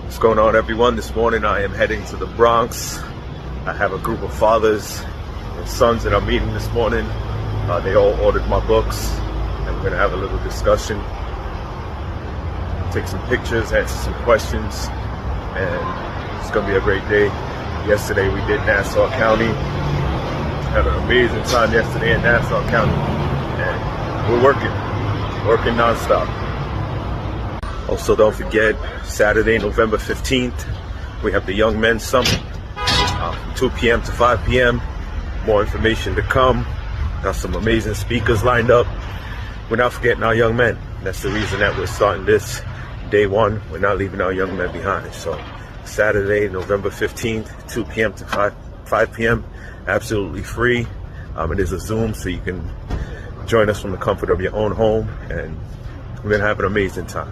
What's going on, everyone? This morning I am heading to the Bronx. I have a group of fathers and sons that I'm meeting this morning. They all ordered my books, and we're going to have a little discussion, take some pictures, answer some questions, and it's going to be a great day. Yesterday we did Nassau County. Had an amazing time yesterday in Nassau County, and we're working nonstop. Also, don't forget, Saturday, November 15th, we have the Young Men's Summit, from 2 p.m. to 5 p.m. More information to come. Got some amazing speakers lined up. We're not forgetting our young men. That's the reason that we're starting this day one. We're not leaving our young men behind. So, Saturday, November 15th, 2 p.m. to 5 p.m., absolutely free. It is a Zoom, so you can join us from the comfort of your own home, and we're going to have an amazing time.